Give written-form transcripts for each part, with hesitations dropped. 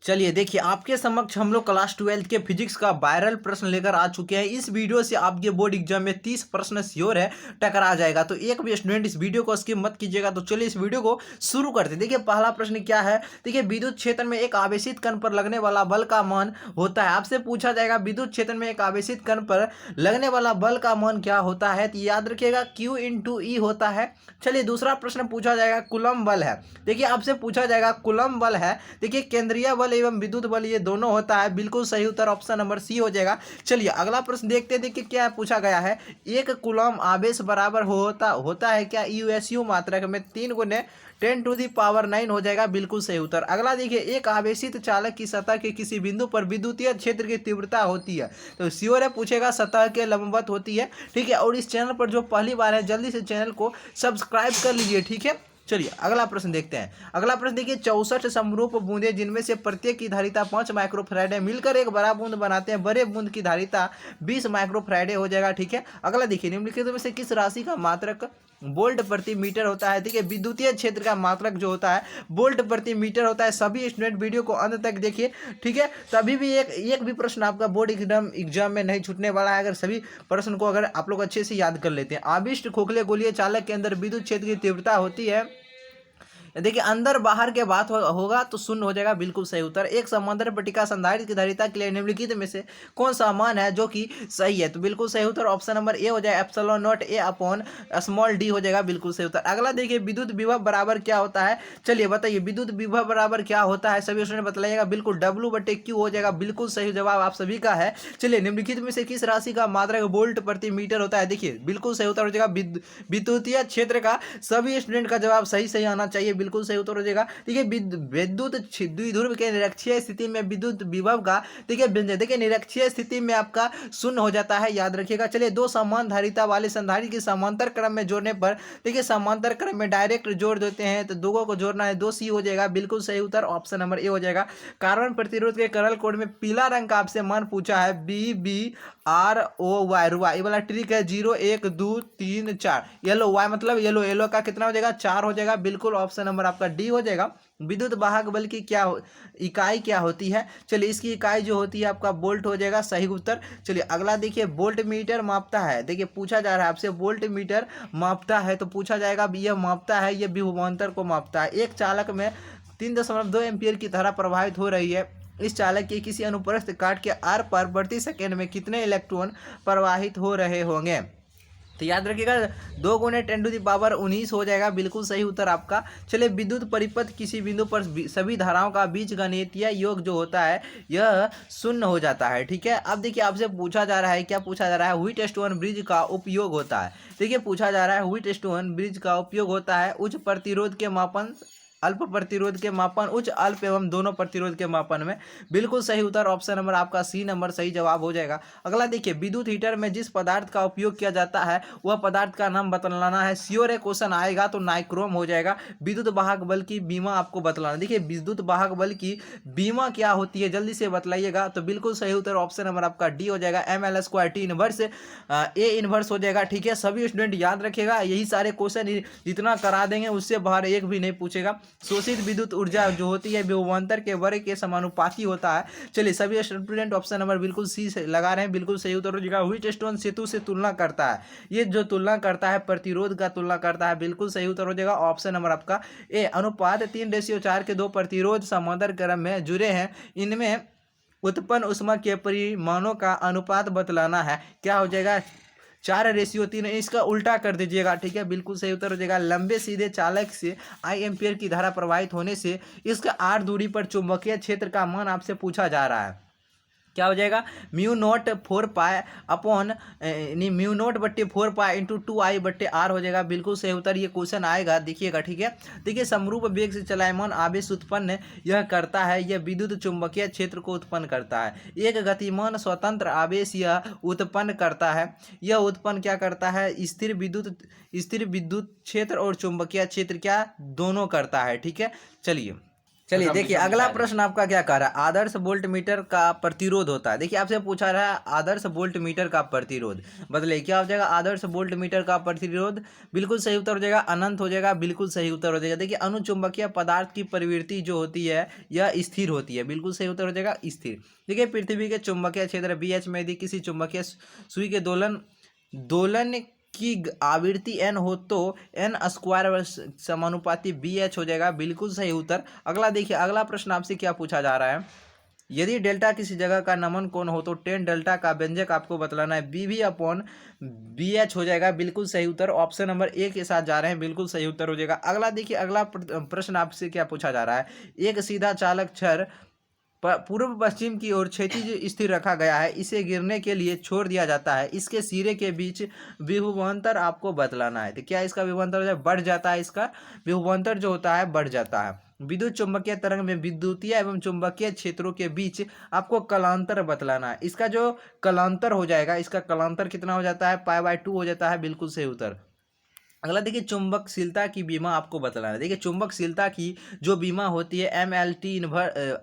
चलिए देखिए, आपके समक्ष हम लोग क्लास 12 के फिजिक्स का वायरल प्रश्न लेकर आ चुके हैं। इस वीडियो से आपके बोर्ड एग्जाम में 30 प्रश्न श्योर है टकरा जाएगा, तो एक भी स्टूडेंट इस वीडियो को स्किप मत कीजिएगा। तो चलिए इस वीडियो को शुरू करते हैं। देखिए पहला प्रश्न क्या है। देखिए विद्युत क्षेत्र में एक आवेशित कण पर लगने वाला बल का मान होता है। आपसे पूछा जाएगा विद्युत क्षेत्र में एक आवेशित कण पर लगने वाला बल का मान क्या होता है, तो याद रखिएगा Q इंटू ई होता है। चलिए दूसरा प्रश्न पूछा जाएगा कूलम बल है। देखिए आपसे पूछा जाएगा कूलम बल है। देखिए केंद्रीय बल एवं विद्युत बल ये दोनों होता है। बिल्कुल सही उत्तर ऑप्शन नंबर सी हो जाएगा। चलिए अगला प्रश्न देखते हैं। देखिए क्या पूछा गया है, एक कूलम आवेश बराबर होता है क्या यूएसयू मात्रक में 3 गुने 10⁹ हो जाएगा। बिल्कुल सही उत्तर। अगला देखिए, एक आवेशित चालक की सतह के किसी बिंदु पर विद्युतीय क्षेत्र की तीव्रता होती है, तो श्योर है पूछेगा सतह के लंबवत होती है। ठीक है, और इस चैनल पर जो पहली बार है जल्दी से चैनल को सब्सक्राइब कर लीजिए। ठीक है, चलिए अगला प्रश्न देखते हैं। अगला प्रश्न देखिए, 64 समरूप बूंदे जिनमें से प्रत्येक की धारिता 5 माइक्रोफैराड है मिलकर एक बड़ा बूंद बनाते हैं। बड़े बूंद की धारिता 20 माइक्रोफैराड हो जाएगा। ठीक है, अगला देखिए, निम्नलिखित में से किस राशि का मात्रक वोल्ट प्रति मीटर होता है। देखिए विद्युतीय क्षेत्र का मात्रक जो होता है वोल्ट प्रति मीटर होता है। सभी स्टूडेंट वीडियो को अंत तक देखिए। ठीक है, तभी भी एक भी प्रश्न आपका बोर्ड एग्जाम में नहीं छूटने वाला है, अगर सभी प्रश्न को अगर आप लोग अच्छे से याद कर लेते हैं। आविष्ट खोखले गोलीय चालक के अंदर विद्युत क्षेत्र की तीव्रता होती है, देखिए अंदर बाहर के बात होगा तो शून्य हो जाएगा। बिल्कुल सही उत्तर। एक समांतर पट्टिका संधारित्र की धारिता के लिए निम्नलिखित में से कौन सा मान है जो कि सही है, तो बिल्कुल सही उत्तर ऑप्शन नंबर ए हो जाएगा, epsilon not a upon small D हो जाएगा। बिल्कुल सही उत्तर। अगला देखिए, विद्युत विभव बराबर क्या होता है। चलिए बताइए विद्युत विभव बराबर क्या होता है, सभी स्टूडेंट बतलाइएगा। बिल्कुल W/Q हो जाएगा। बिल्कुल सही जवाब आप सभी का है। चलिए निम्नलिखित में से किस राशि का मात्रक वोल्ट प्रति मीटर होता है। देखिए बिल्कुल सही उत्तर हो जाएगा विद्युतीय क्षेत्र का। सभी स्टूडेंट का जवाब सही आना चाहिए। बिल्कुल सही उत्तर हो जाएगा। देखिए विद्युत द्विध्रुव के निरक्षीय स्थिति में विद्युत विभव का देखिए निरक्षीय स्थिति में आपका शून्य हो जाता है, याद रखिएगा। चलिए दो समान धारिता वाले संधारित्र की समांतर क्रम में जोड़ने पर, देखिए समांतर क्रम में डायरेक्ट जोड़ देते हैं तो दोनों को जोड़ना है, 2C हो जाएगा। बिल्कुल सही उत्तर ऑप्शन नंबर ए हो जाएगा। कार्बन प्रतिरोध के करल कोड में पीला रंग का आपसे मान पूछा है BBROY रुआ, ये वाला ट्रिक है 0 1 2 3 4। येलो वाई मतलब येलो का कितना हो जाएगा, 4 हो जाएगा। बिल्कुल ऑप्शन नंबर आपका डी हो जाएगा। विद्युत वाहक बल की इकाई क्या होती है। चलिए इसकी इकाई जो होती है आपका वोल्ट हो जाएगा। सही उत्तर। चलिए अगला देखिए, वोल्ट मीटर मापता है। देखिए पूछा जा रहा है आपसे वोल्ट मीटर मापता है, तो पूछा जाएगा यह मापता है, यह विभवांतर को मापता है। एक चालक में 3.2 एम्पीयर की धारा प्रवाहित हो रही है। इस चालक के किसी अनुप्रस्थ काट के आर पर प्रति सेकेंड में कितने इलेक्ट्रॉन प्रवाहित हो रहे होंगे, तो याद रखिएगा 2 गुने 10⁻19 हो जाएगा। बिल्कुल सही उत्तर आपका। चलिए विद्युत परिपथ किसी बिंदु पर सभी धाराओं का बीजगणितीय योग जो होता है यह शून्य हो जाता है। ठीक है, अब देखिए आपसे पूछा जा रहा है, क्या पूछा जा रहा है, व्हीटस्टोन ब्रिज का उपयोग होता है। देखिए पूछा जा रहा है व्हीटस्टोन ब्रिज का उपयोग होता है उच्च प्रतिरोध के मापन, अल्प प्रतिरोध के मापन, उच्च अल्प एवं दोनों प्रतिरोध के मापन में। बिल्कुल सही उत्तर ऑप्शन नंबर आपका सी नंबर सही जवाब हो जाएगा। अगला देखिए, विद्युत हीटर में जिस पदार्थ का उपयोग किया जाता है वह पदार्थ का नाम बतलाना है। श्योर है क्वेश्चन आएगा तो नाइक्रोम हो जाएगा। विद्युत वाहक बल की बीमा आपको बतलाना। देखिए विद्युत वाहक बल की बीमा क्या होती है जल्दी से बतलाइएगा, तो बिल्कुल सही उत्तर ऑप्शन नंबर आपका डी हो जाएगा, ML² T inverse A inverse हो जाएगा। ठीक है, सभी स्टूडेंट याद रखिएगा, यही सारे क्वेश्चन जितना करा देंगे उससे बाहर एक भी नहीं पूछेगा। शोषित विद्युत ऊर्जा जो होती है विभवांतर के वर्ग के समानुपाती होता है। चलिए सभी स्टूडेंट ऑप्शन नंबर बिल्कुल सी से लगा रहे हैं। बिल्कुल सही उत्तर हो जाएगा, व्हीटस्टोन सेतु से तुलना करता है। ये जो तुलना करता है प्रतिरोध का तुलना करता है। बिल्कुल सही उत्तर हो जाएगा ऑप्शन नंबर आपका ए। अनुपात 3:4 के 2 प्रतिरोध समांतर क्रम में जुड़े हैं, इनमें उत्पन्न ऊष्मा के परिमाणों का अनुपात बतलाना है। क्या हो जाएगा, 4:3। इसका उल्टा कर दीजिएगा। ठीक है, बिल्कुल सही उत्तर हो जाएगा, लंबे सीधे चालक से I एम्पियर की धारा प्रवाहित होने से इसका R दूरी पर चुंबकीय क्षेत्र का मान आपसे पूछा जा रहा है। क्या हो जाएगा, μ0/4 अपॉन μ0/4 इंटू 2I/R हो जाएगा। बिल्कुल सही उत्तर, ये क्वेश्चन आएगा देखिएगा। ठीक है, देखिए समरूप वेग से चलायमान आवेश उत्पन्न यह करता है, यह विद्युत चुंबकीय क्षेत्र को उत्पन्न करता है। एक गतिमान स्वतंत्र आवेश यह उत्पन्न करता है, यह उत्पन्न क्या करता है, स्थिर विद्युत क्षेत्र और चुंबकीय क्षेत्र क्या दोनों करता है। ठीक है, चलिए चलिए देखिए अगला प्रश्न आपका क्या कह रहा है, आदर्श वोल्ट मीटर का प्रतिरोध होता है। देखिए आपसे पूछा रहा है आदर्श वोल्ट मीटर का प्रतिरोध, बदले क्या हो जाएगा, आदर्श वोल्ट मीटर का प्रतिरोध बिल्कुल सही उत्तर हो जाएगा, अनंत हो जाएगा, बिल्कुल सही उत्तर हो जाएगा। देखिए अनुचुंबकीय पदार्थ की प्रवृत्ति जो होती है यह स्थिर होती है, बिल्कुल सही उत्तर हो जाएगा स्थिर। देखिए पृथ्वी के चुंबकीय क्षेत्र BH में यदि किसी चुंबकीय सुई के दोलन दोलन की आवृत्ति n हो तो n स्क्वायर समानुपाती BH हो जाएगा, बिल्कुल सही उत्तर। अगला देखिए अगला प्रश्न आपसे क्या पूछा जा रहा है, यदि डेल्टा किसी जगह का नमन कोण हो तो टेन डेल्टा का व्यंजक आपको बतलाना है, BV अपॉन BH हो जाएगा, बिल्कुल सही उत्तर। ऑप्शन नंबर ए के साथ जा रहे हैं, बिल्कुल सही उत्तर हो जाएगा। अगला देखिए अगला प्रश्न आपसे क्या पूछा जा रहा है, एक सीधा चालक छड़ पूर्व पश्चिम की ओर क्षैतिज स्थिर रखा गया है, इसे गिरने के लिए छोड़ दिया जाता है, इसके सिरे के बीच विभवांतर आपको बतलाना है। तो क्या इसका विभवांतर बढ़ जाता है, इसका विभवांतर जो होता है बढ़ जाता है। विद्युत चुंबकीय तरंग में विद्युतीय एवं चुंबकीय क्षेत्रों के बीच आपको कलांतर बतलाना है। इसका जो कलांतर हो जाएगा, इसका कलांतर कितना हो जाता है, π/2 हो जाता है, बिल्कुल सही उत्तर। अगला देखिए चुंबकशीलता की बीमा आपको बतलाना है। देखिए चुंबकशीलता की जो बीमा होती है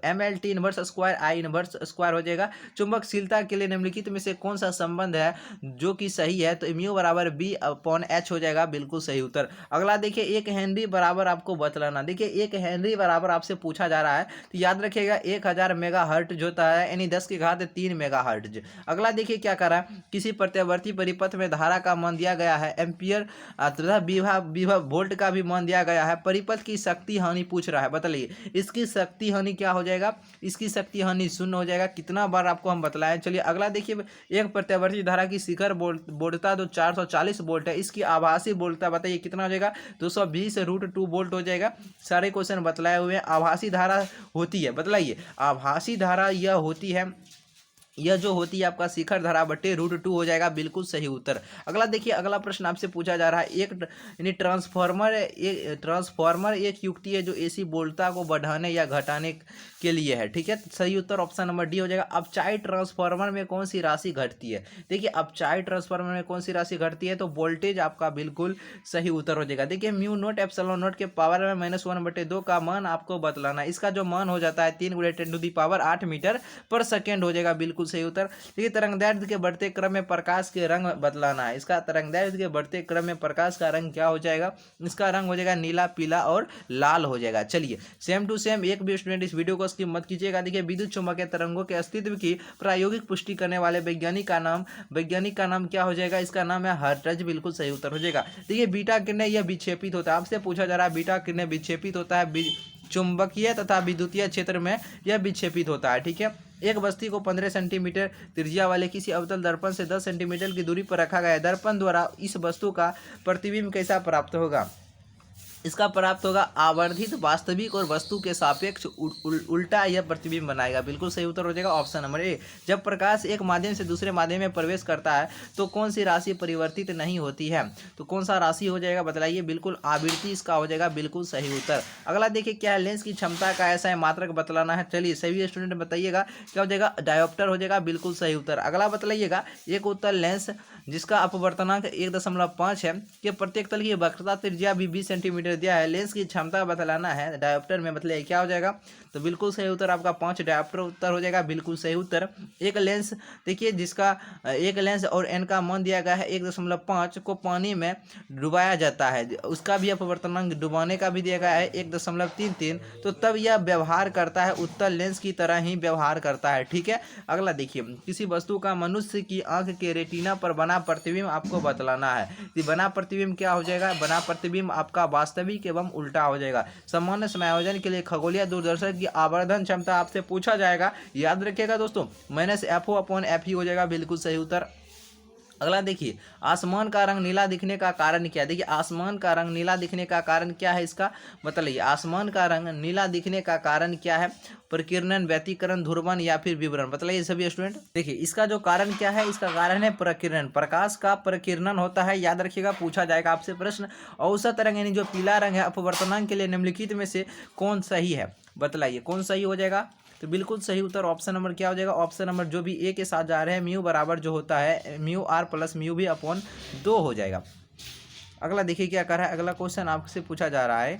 MLT inverse square I inverse square हो जाएगा। चुंबकशीलता के लिए निम्नलिखित में से कौन सा संबंध है जो कि सही है, तो म्यू बराबर B/H हो जाएगा, बिल्कुल सही उत्तर। अगला देखिए 1 हेनरी बराबर आपको बतलाना। देखिए 1 हेनरी बराबर आपसे पूछा जा रहा है, तो याद रखिएगा 1000 मेगा हर्ट्ज होता है, यानी 10⁻³ मेगा हर्ट्ज। अगला देखिए क्या कर रहा है, किसी प्रत्यावर्ती परिपथ में धारा का मान दिया गया है एम्पियर तथा विभव वोल्ट का भी मान दिया गया है, परिपथ की शक्ति हानि पूछ रहा है, बताइए इसकी शक्ति हानि क्या हो जाएगा, इसकी शक्ति हानि 0 हो जाएगा। कितना बार आपको हम बतलाएं। चलिए अगला देखिए एक प्रत्यावर्ती धारा की शिखर वोल्टता जो 440 वोल्ट है, इसकी आभासी वोल्टता बताइए कितना हो जाएगा, 220√2 वोल्ट हो जाएगा। सारे क्वेश्चन बतलाए हुए हैं। आभासी धारा होती है, बतलाइए आभासी धारा यह होती है, यह जो होती है आपका शिखर धारा बटे √2 हो जाएगा, बिल्कुल सही उत्तर। अगला देखिए अगला प्रश्न आपसे पूछा जा रहा है, एक यानी ट्रांसफॉर्मर एक युक्ति है जो AC वोल्टता को बढ़ाने या घटाने के लिए है, ठीक है। सही उत्तर ऑप्शन नंबर डी हो जाएगा। अपचाई ट्रांसफॉर्मर में कौन सी राशि घटती है, देखिए अपचाई ट्रांसफॉर्मर में कौन सी राशि घटती है, तो वोल्टेज आपका बिल्कुल सही उत्तर हो जाएगा। देखिए म्यू नोट एप्सिलॉन नोट के पावर में -1/2 का मान आपको बतलाना है। इसका जो मान हो जाता है 3 × 10⁸ मीटर पर सेकेंड हो जाएगा, बिल्कुल सही उत्तर। देखिए तरंगदैर्ध्य के बढ़ते क्रम में प्रकाश के रंग बदलाना है। इसका तरंगदैर्ध्य के बढ़ते क्रम में प्रकाश का रंग क्या हो जाएगा, इसका रंग हो जाएगा नीला, पीला और लाल हो जाएगा। चलिए सेम टू सेम एक भी स्टूडेंट इस वीडियो को स्किप मत कीजिएगा। देखिए विद्युत चुंबकीय तरंगों के अस्तित्व की प्रायोगिक पुष्टि करने वाले वैज्ञानिक का नाम क्या हो जाएगा, इसका नाम है हर्ट्ज, बिल्कुल सही उत्तर हो जाएगा। देखिए बीटा किरणें यह विक्षेपित होता है, आपसे पूछा जा रहा है बीटा किरणें विक्षेपित होता है, चुंबकीय तथा विद्युतीय क्षेत्र में यह विक्षेपित होता है, ठीक है। एक वस्तु को 15 सेंटीमीटर त्रिज्या वाले किसी अवतल दर्पण से 10 सेंटीमीटर की दूरी पर रखा गया है। दर्पण द्वारा इस वस्तु का प्रतिबिंब कैसा प्राप्त होगा, इसका प्राप्त होगा आवर्धित वास्तविक और वस्तु के सापेक्ष उल्टा यह प्रतिबिंब बनाएगा, बिल्कुल सही उत्तर हो जाएगा ऑप्शन नंबर ए। जब प्रकाश एक माध्यम से दूसरे माध्यम में प्रवेश करता है तो कौन सी राशि परिवर्तित नहीं होती है, तो कौन सा राशि हो जाएगा बताइए, बिल्कुल आवृत्ति इसका हो जाएगा, बिल्कुल सही उत्तर। अगला देखिए क्या है, लेंस की क्षमता का ऐसा है मात्रक बतलाना है। चलिए सभी स्टूडेंट बताइएगा क्या हो जाएगा, डायोप्टर हो जाएगा, बिल्कुल सही उत्तर। अगला बतलाइएगा एक उत्तल लेंस जिसका अपवर्तनांक 1.5 है के प्रत्येक तल की वक्रता त्रिज्या भी 20 सेंटीमीटर दिया है, लेंस की क्षमता बतलाना है डायोप्टर में, मतलब क्या हो जाएगा, तो बिल्कुल सही उत्तर आपका 5 डायोप्टर उत्तर हो जाएगा, बिल्कुल सही उत्तर। एक लेंस देखिए जिसका एक लेंस और एन का मान दिया गया है 1.5 को पानी में डुबाया जाता है, उसका भी अपवर्तनांक डुबाने का भी दिया गया है 1.33, तो तब यह व्यवहार करता है उत्तल लेंस की तरह ही व्यवहार करता है, ठीक है। अगला देखिए किसी वस्तु का मनुष्य की आंख के रेटिना पर बना प्रतिबिंब आपको बतलाना है। तो बना प्रतिबिंब क्या हो जाएगा, बना प्रतिबिंब आपका वास्तविक एवं उल्टा हो जाएगा। सामान्य समायोजन के लिए खगोलीय दूरदर्शन की आवर्धन क्षमता आपसे पूछा जाएगा, याद रखिएगा दोस्तों, -FO/FE हो जाएगा, बिल्कुल सही उत्तर। अगला देखिए आसमान का रंग नीला दिखने का कारण क्या है, देखिए आसमान का रंग नीला दिखने का कारण क्या है, इसका बताइए आसमान का रंग नीला दिखने का कारण क्या है, प्रकीर्णन, व्यतिकरण, ध्रुवण या फिर विवरण, बताइए सभी स्टूडेंट। देखिए इसका जो कारण क्या है, इसका कारण है प्रकीर्णन, प्रकाश का प्रकीर्णन होता है, याद रखिएगा पूछा जाएगा आपसे प्रश्न। औसत रंग यानी जो पीला रंग है अपवर्तनांक के लिए निम्नलिखित में से कौन सही है, बतलाइए कौन सही हो जाएगा, तो बिल्कुल सही उत्तर ऑप्शन नंबर क्या हो जाएगा, ऑप्शन नंबर जो भी ए के साथ जा रहे हैं म्यू बराबर जो होता है μr + μv/2 हो जाएगा। अगला देखिए क्या कर रहा है, अगला क्वेश्चन आपसे पूछा जा रहा है।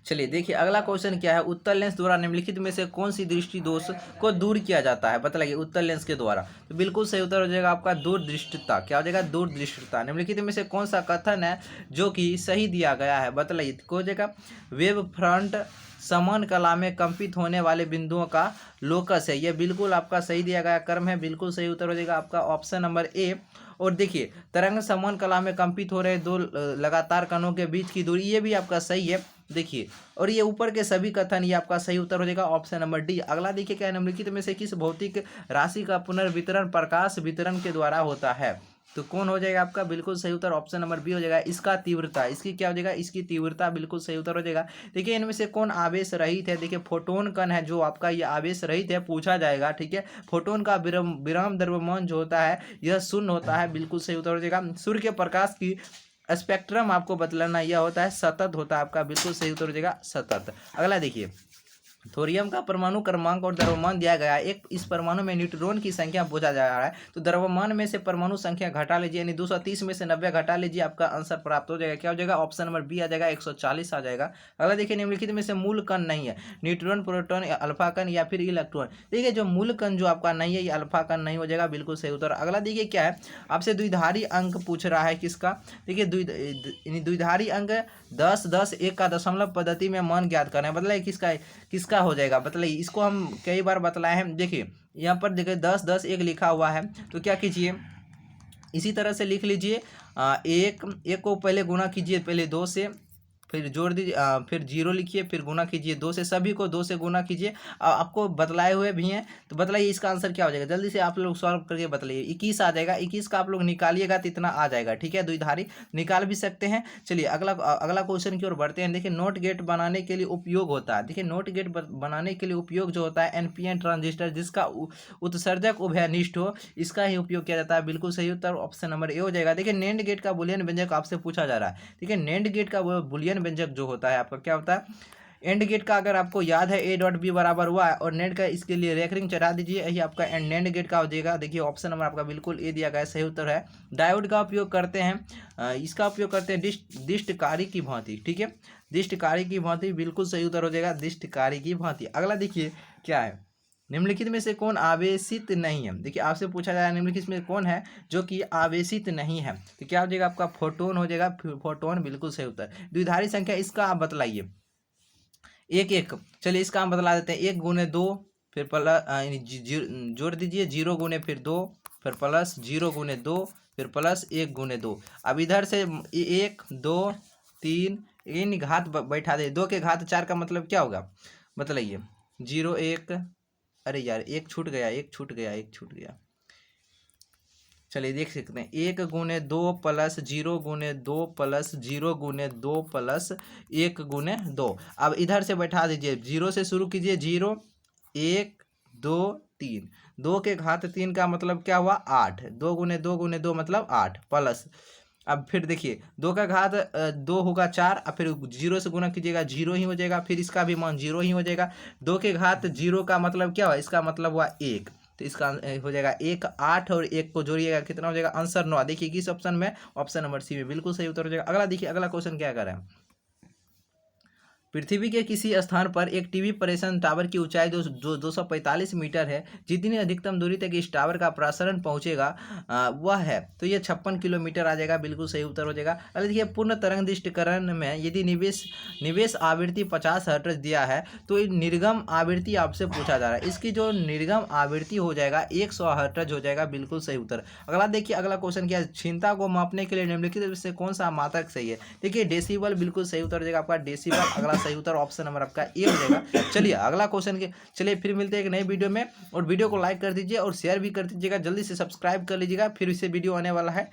चलिए देखिए अगला क्वेश्चन क्या है, उत्तल लेंस द्वारा निम्नलिखित में से कौन सी दृष्टि दोष को दूर किया जाता है, बताइए उत्तल लेंस के द्वारा। तो बिल्कुल सही उत्तर हो जाएगा आपका दूरदृष्टिता। क्या हो जाएगा, दूरदृष्टिता। निम्नलिखित में से कौन सा कथन है जो कि सही दिया गया है, बताइए हो जाएगा वेब फ्रंट समान कला में कंपित होने वाले बिंदुओं का लोकस है। यह बिल्कुल आपका सही दिया गया कर्म है, बिल्कुल सही उत्तर हो जाएगा आपका ऑप्शन नंबर ए। और देखिए तरंग समान कला में कंपित हो रहे दो लगातार कणों के बीच की दूरी, ये भी आपका सही है देखिए। और ये ऊपर के सभी कथन ये आपका सही उत्तर हो जाएगा ऑप्शन नंबर डी। अगला देखिए क्या है, निम्नलिखित में से किस भौतिक राशि का पुनर्वितरण प्रकाश वितरण के द्वारा होता है। तो कौन हो जाएगा आपका बिल्कुल सही उत्तर ऑप्शन नंबर बी हो जाएगा, इसका तीव्रता। इसकी क्या हो जाएगा, इसकी तीव्रता, बिल्कुल सही उत्तर हो जाएगा। देखिए इनमें से कौन आवेश रहित है, देखिए फोटोन कण है जो आपका ये आवेश रहित है, पूछा जाएगा। ठीक है, फोटोन का विराम द्रव्यमान जो होता है यह शून्य होता है, बिल्कुल सही उत्तर हो जाएगा। सूर्य के प्रकाश की स्पेक्ट्रम आपको बतलाना यह होता है सतत होता है आपका, बिल्कुल सही उत्तर हो जाएगा सतत। अगला देखिए थोरियम का परमाणु क्रमांक और द्रव्यमान दिया गया है। एक इस परमाणु में न्यूट्रॉन की संख्या पूछा जा रहा है, तो द्रव्यमान में से परमाणु संख्या घटा लीजिए, यानी 230 में से 90 घटा लीजिए, आपका आंसर प्राप्त हो जाएगा। क्या हो जाएगा, ऑप्शन नंबर बी आ जाएगा, 140 आ जाएगा। अगला देखिए निम्नलिखित में से मूल कण नहीं है, न्यूट्रॉन, प्रोटॉन, अल्फा कण या फिर इलेक्ट्रॉन। देखिए जो मूल कण जो आपका नहीं है ये अल्फा कण नहीं हो जाएगा, बिल्कुल सही उत्तर। अगला देखिए क्या है, आपसे द्विधारी अंक पूछ रहा है किसका, देखिए द्विधारी अंक 10 10 1 का दशमलव पद्धति में मान ज्ञात करना है, मतलब किसका हो जाएगा, बताइए। इसको हम कई बार बतलाए हैं। देखिए यहाँ पर देखिए 10 10 1 लिखा हुआ है, तो क्या कीजिए इसी तरह से लिख लीजिए, एक को पहले गुना कीजिए पहले 2 से, फिर जोड़ दीजिए, फिर 0 लिखिए, फिर गुना कीजिए 2 से, सभी को 2 से गुना कीजिए। आपको बतलाए हुए भी हैं, तो बताइए इसका आंसर क्या हो जाएगा, जल्दी से आप लोग सॉल्व करके बताइए। 21 आ जाएगा, 21 का आप लोग निकालिएगा तो इतना आ जाएगा। ठीक है, द्विधारी निकाल भी सकते हैं। चलिए अगला क्वेश्चन की ओर बढ़ते हैं। देखिए नोट गेट बनाने के लिए उपयोग होता है, देखिए नोट गेट बनाने के लिए उपयोग जो होता है एनपीएन ट्रांजिस्टर जिसका उत्सर्जक उभयनिष्ठ हो, इसका ही उपयोग किया जाता है, बिल्कुल सही उत्तर ऑप्शन नंबर ए हो जाएगा। देखिए नेंड गेट का बुलियन व्यंजक आपसे पूछा जा रहा है। देखिए नेंड गेट का बुलियन व्यंजक जो होता है आपका क्या होता है, एंड गेट का अगर आपको याद है A.B बराबर हुआ है, और नेट का इसके लिए रेकरिंग चढ़ा दीजिए, यही आपका नेंड गेट का हो जाएगा। देखिए ऑप्शन नंबर आपका बिल्कुल ए दिया गया है, सही उत्तर है। डायोड का उपयोग करते हैं, इसका उपयोग करते हैं दिष्टकारी की भांति। ठीक है, दिष्टकारी की भांति, बिल्कुल सही उत्तर हो जाएगा दिष्टकारी की भांति। अगला देखिए क्या है, निम्नलिखित में से कौन आवेशित नहीं है। देखिए आपसे पूछा जाए निम्नलिखित में कौन है जो कि आवेशित नहीं है, तो क्या हो जाएगा आपका फोटोन हो जाएगा, फोटोन, बिल्कुल सही उत्तर। द्विधारी संख्या इसका आप बतलाइए, एक एक, चलिए इसका हम बतला देते हैं। 1 गुने 2 फिर प्लस जोड़ दीजिए 0 गुने फिर 2 फिर प्लस 0 गुने 2 फिर प्लस 1 गुने 2। अब इधर से 1 2 3 इन घात बैठा दे, 2 के घात 4 का मतलब क्या होगा बताइए, 0 1, अरे यार एक छूट गया, एक छूट गया। चलिए देख सकते हैं 1 गुने 2 प्लस 0 गुने 2 प्लस 0 गुने 2 प्लस 1 गुने 2। अब इधर से बैठा दीजिए, 0 से शुरू कीजिए, 0 1 2 3, 2 के घात 3 का मतलब क्या हुआ 8, 2 गुने 2 गुने 2 मतलब 8 प्लस, अब फिर देखिए 2 का घात 2 होगा 4, अब फिर 0 से गुना कीजिएगा 0 ही हो जाएगा, फिर इसका भी मान 0 ही हो जाएगा। 2 के घात 0 का मतलब क्या हुआ, इसका मतलब हुआ 1, तो इसका हो जाएगा 1 8 और 1 को जोड़िएगा कितना हो जाएगा आंसर 9। देखिए किस ऑप्शन में, ऑप्शन नंबर सी में, बिल्कुल सही उत्तर हो जाएगा। अगला देखिए अगला क्वेश्चन क्या कर रहा है, पृथ्वी के किसी स्थान पर एक टीवी प्रेषण टावर की ऊंचाई जो 245 मीटर है, जितनी अधिकतम दूरी तक इस टावर का प्रसारण पहुंचेगा वह है, तो ये 56 किलोमीटर आ जाएगा, बिल्कुल सही उत्तर हो जाएगा। अगर देखिए पूर्ण तरंग दृष्टिकरण में यदि निवेश आवृत्ति 50 हर्ट्ज दिया है, तो निर्गम आवृत्ति आपसे पूछा जा रहा है, इसकी जो निर्गम आवृत्ति हो जाएगा 100 हर्ट्ज हो जाएगा, बिल्कुल सही उत्तर। अगला देखिए अगला क्वेश्चन क्या है, क्षीणता को मापने के लिए निम्नलिखित से कौन सा मात्रक सही है। देखिए डेसिबल, बिल्कुल सही उत्तर हो जाएगा आपका डेसिबल। अगला सही उत्तर ऑप्शन नंबर आपका ए हो जाएगा। चलिए अगला क्वेश्चन के, चलिए फिर मिलते हैं एक नई वीडियो में, और वीडियो को लाइक कर दीजिए और शेयर भी कर दीजिएगा, जल्दी से सब्सक्राइब कर लीजिएगा, फिर इससे वीडियो आने वाला है।